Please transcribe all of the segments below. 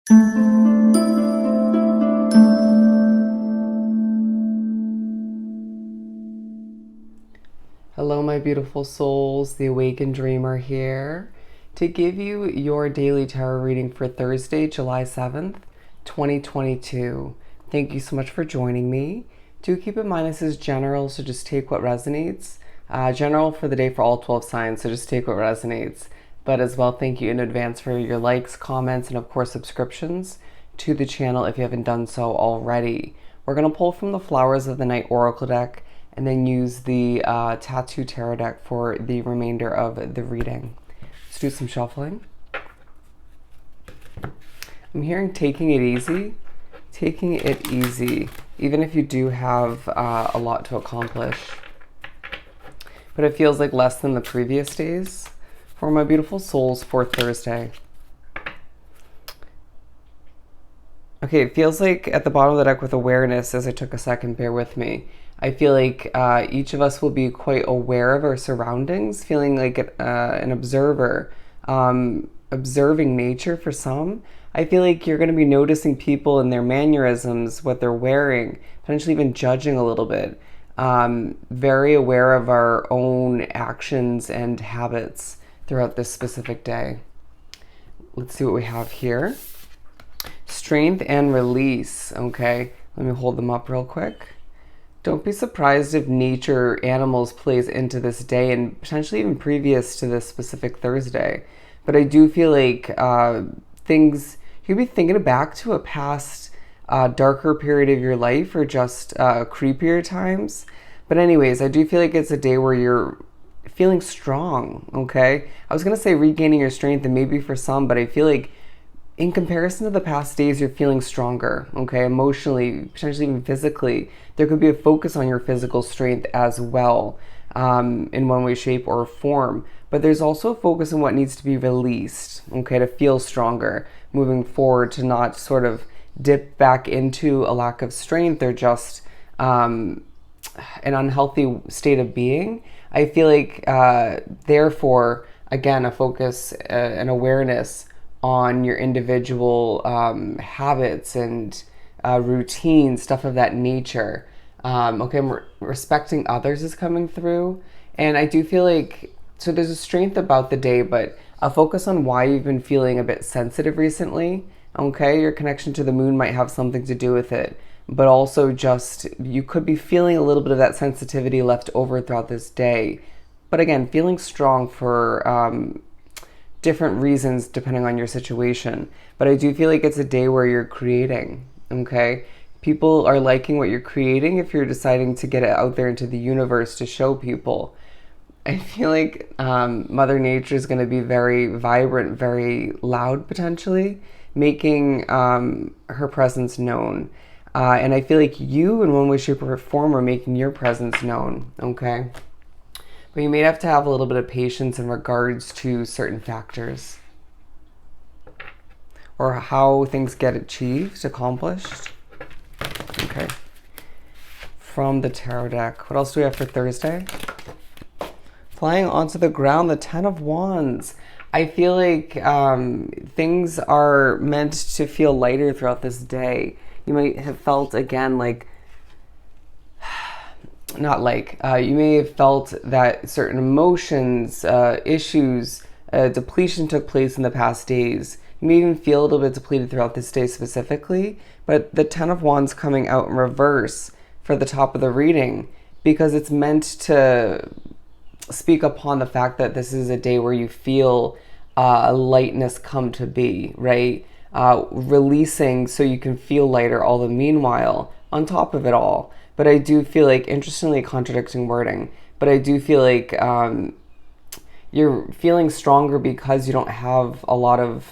Hello, my beautiful souls. The Awakened Dreamer here to give you your daily tarot reading for Thursday, July 7th, 2022. Thank you so much for joining me. Do keep in mind this is general, so just take what resonates. General for the day for all 12 signs, so just take what resonates. But as well, thank you in advance for your likes, comments, and of course subscriptions to the channel if you haven't done so already. We're going to pull from the Flowers of the Night Oracle deck and then use the Tattoo Tarot deck for the remainder of the reading. Let's do some shuffling. I'm hearing taking it easy. Taking it easy, even if you do have a lot to accomplish. But it feels like less than the previous days for my beautiful souls for Thursday. Okay, it feels like at the bottom of the deck with awareness, as I took a second, bear with me. I feel like each of us will be quite aware of our surroundings, feeling like an observer, observing nature for some. I feel like you're going to be noticing people and their mannerisms, what they're wearing, potentially even judging a little bit. Very aware of our own actions and habits throughout this specific day. Let's see what we have here. Strength and release. Okay, let me hold them up real quick. Don't be surprised if nature, animals plays into this day and potentially even previous to this specific Thursday. But I do feel like things, you could be thinking back to a past darker period of your life or just creepier times. But anyways, I do feel like it's a day where you're feeling strong, okay? I was going to say regaining your strength, and maybe for some, but I feel like in comparison to the past days, you're feeling stronger, okay? Emotionally, potentially even physically. There could be a focus on your physical strength as well, in one way, shape, or form. But there's also a focus on what needs to be released, okay, to feel stronger moving forward, to not sort of dip back into a lack of strength or just an unhealthy state of being. I feel like, therefore, again, a focus, an awareness on your individual habits and routines, stuff of that nature. Okay, respecting others is coming through. And I do feel like, so there's a strength about the day, but a focus on why you've been feeling a bit sensitive recently. Okay, your connection to the moon might have something to do with it. But also just, you could be feeling a little bit of that sensitivity left over throughout this day. But again, feeling strong for different reasons depending on your situation. But I do feel like it's a day where you're creating, okay? People are liking what you're creating if you're deciding to get it out there into the universe to show people. I feel like Mother Nature is going to be very vibrant, very loud potentially, making her presence known. And I feel like you, in one way, shape, or form, are making your presence known, okay? But you may have to have a little bit of patience in regards to certain factors or how things get achieved, accomplished. Okay. From the tarot deck. What else do we have for Thursday? Flying onto the ground, the Ten of Wands. I feel like things are meant to feel lighter throughout this day. You might have felt, again, like, you may have felt that certain emotions, issues, depletion took place in the past days. You may even feel a little bit depleted throughout this day specifically, but the Ten of Wands coming out in reverse for the top of the reading, because it's meant to speak upon the fact that this is a day where you feel lightness come to be, right? Releasing so you can feel lighter all the meanwhile on top of it all. But I do feel like, interestingly, contradicting wording, but I do feel like you're feeling stronger because you don't have a lot of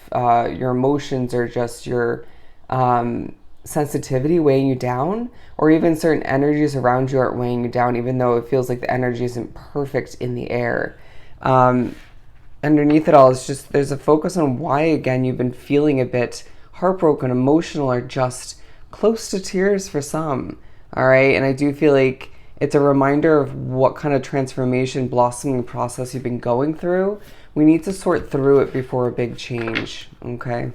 your emotions or just your sensitivity weighing you down, or even certain energies around you aren't weighing you down, even though it feels like the energy isn't perfect in the air. Underneath it all, it's just, there's a focus on why, again, you've been feeling a bit heartbroken, emotional, or just close to tears for some. All right. And I do feel like it's a reminder of what kind of transformation, blossoming process you've been going through. We need to sort through it before a big change. Okay.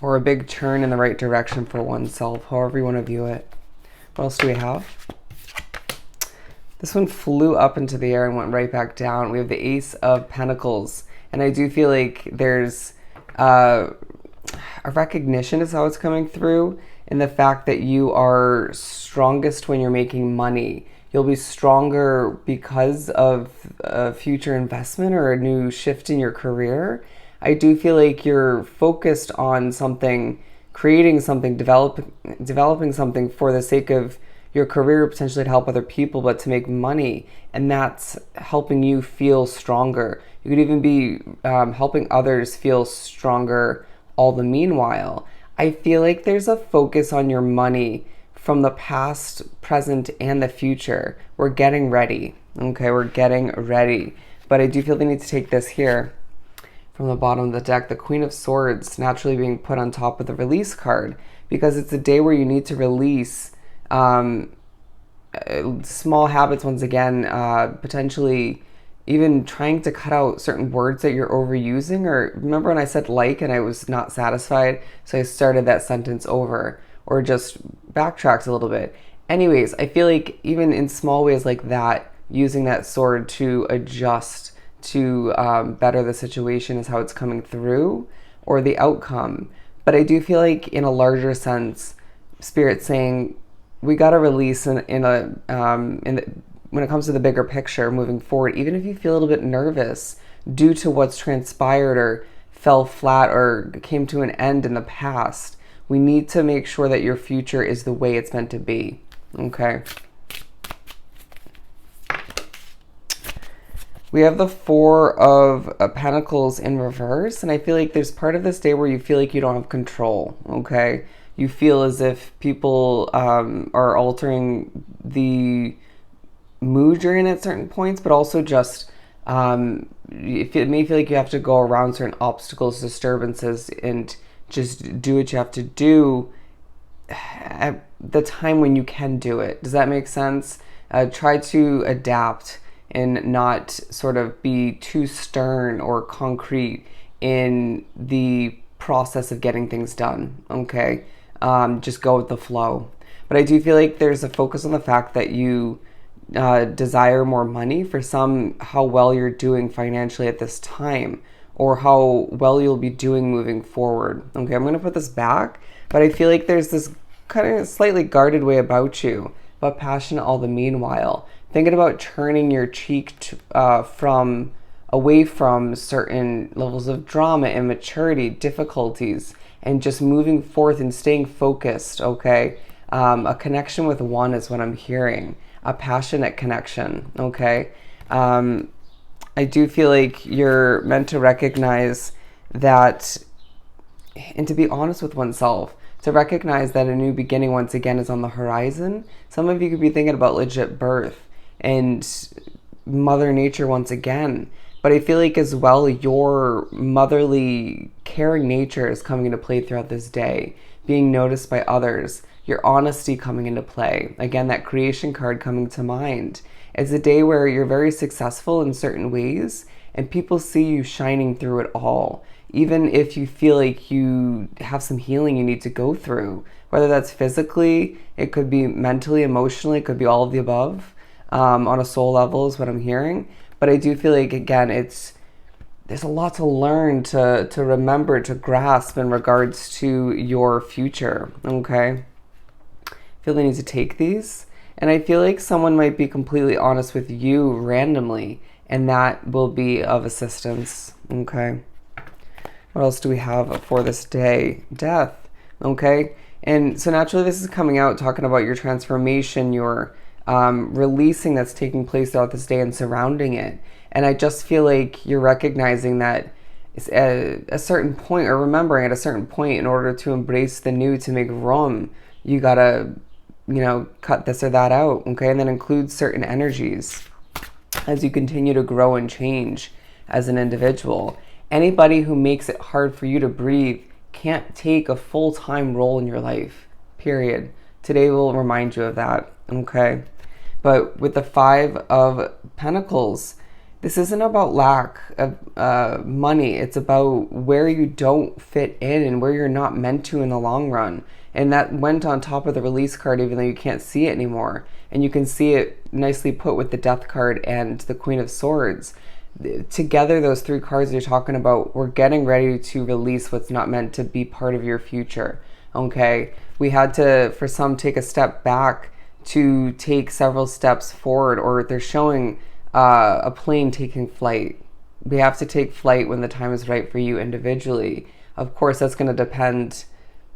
or a big turn in the right direction for oneself, however you want to view it. What else do we have? This one flew up into the air and went right back down. We have the Ace of Pentacles. And I do feel like there's a recognition is how it's coming through, in the fact that you are strongest when you're making money. You'll be stronger because of a future investment or a new shift in your career. I do feel like you're focused on something, creating something, developing something for the sake of your career, potentially to help other people, but to make money. And that's helping you feel stronger. You could even be helping others feel stronger all the meanwhile. I feel like there's a focus on your money from the past, present, and the future. We're getting ready. Okay, we're getting ready. But I do feel they need to take this here from the bottom of the deck, the Queen of Swords naturally being put on top of the release card, because it's a day where you need to release small habits once again, potentially even trying to cut out certain words that you're overusing. Or remember when I said like and I was not satisfied, so I started that sentence over, or just backtracked a little bit. Anyways, I feel like even in small ways like that, using that sword to adjust to better the situation is how it's coming through, or the outcome. But I do feel like in a larger sense, Spirit's saying we got to release when it comes to the bigger picture moving forward. Even if you feel a little bit nervous due to what's transpired or fell flat or came to an end in the past, we need to make sure that your future is the way it's meant to be. Okay. We have the Four of Pentacles in reverse, and I feel like there's part of this day where you feel like you don't have control, okay? You feel as if people are altering the mood you're in at certain points, but also just it may feel like you have to go around certain obstacles, disturbances, and just do what you have to do at the time when you can do it. Does that make sense? Try to adapt and not sort of be too stern or concrete in the process of getting things done, okay? Just go with the flow. But I do feel like there's a focus on the fact that you desire more money. For some, how well you're doing financially at this time, or how well you'll be doing moving forward. Okay, I'm going to put this back, but I feel like there's this kind of slightly guarded way about you, but passionate all the meanwhile. Thinking about turning your cheek from away from certain levels of drama, immaturity, difficulties, and just moving forth and staying focused, okay? A connection with one is what I'm hearing. A passionate connection, okay? I do feel like you're meant to recognize that, and to be honest with oneself, to recognize that a new beginning once again is on the horizon. Some of you could be thinking about legit birth and Mother Nature once again. But I feel like as well, your motherly, caring nature is coming into play throughout this day, being noticed by others, your honesty coming into play. Again, that creation card coming to mind. It's a day where you're very successful in certain ways, and people see you shining through it all. Even if you feel like you have some healing you need to go through, whether that's physically, it could be mentally, emotionally, it could be all of the above. On a soul level is what I'm hearing. But I do feel like, again, there's a lot to learn, to remember, to grasp in regards to your future, okay? I feel they need to take these. And I feel like someone might be completely honest with you randomly, and that will be of assistance, okay? What else do we have for this day? Death, okay? And so naturally this is coming out, talking about your transformation, your releasing that's taking place throughout this day and surrounding it. And I just feel like you're recognizing that at a certain point, or remembering at a certain point, in order to embrace the new, to make room, you gotta, cut this or that out, okay? And then include certain energies as you continue to grow and change as an individual. Anybody who makes it hard for you to breathe can't take a full-time role in your life, period. Today will remind you of that, okay? But with the Five of Pentacles, This isn't about lack of money. It's about where you don't fit in and where you're not meant to in the long run. And that went on top of the release card, even though you can't see it anymore. And you can see it nicely put with the Death card and the Queen of Swords. Together, those three cards you're talking about, we're getting ready to release what's not meant to be part of your future. Okay? We had to, for some, take a step back to take several steps forward, or they're showing a plane taking flight. We have to take flight when the time is right for you individually. Of course, that's going to depend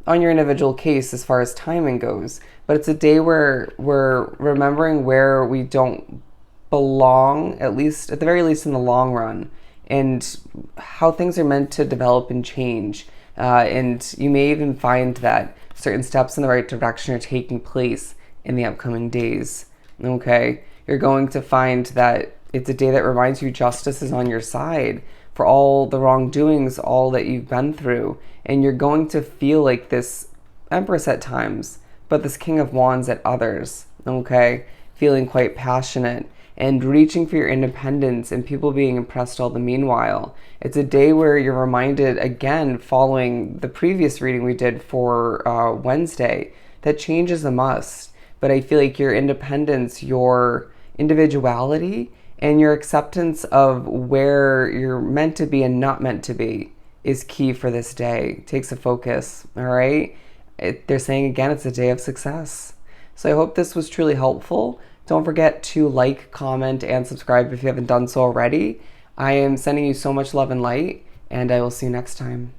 on your individual case as far as timing goes. But it's a day where we're remembering where we don't belong, at the very least in the long run, and how things are meant to develop and change. And you may even find that certain steps in the right direction are taking place in the upcoming days. Okay? You're going to find that it's a day that reminds you justice is on your side for all the wrongdoings, all that you've been through. And you're going to feel like this Empress at times, but this King of Wands at others. Okay? Feeling quite passionate and reaching for your independence, and people being impressed all the meanwhile. It's a day where you're reminded, again, following the previous reading we did for Wednesday, that change is a must. But I feel like your independence, your individuality, and your acceptance of where you're meant to be and not meant to be is key for this day. It takes a focus, all right? They're saying, again, it's a day of success. So I hope this was truly helpful. Don't forget to like, comment, and subscribe if you haven't done so already. I am sending you so much love and light, and I will see you next time.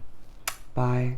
Bye.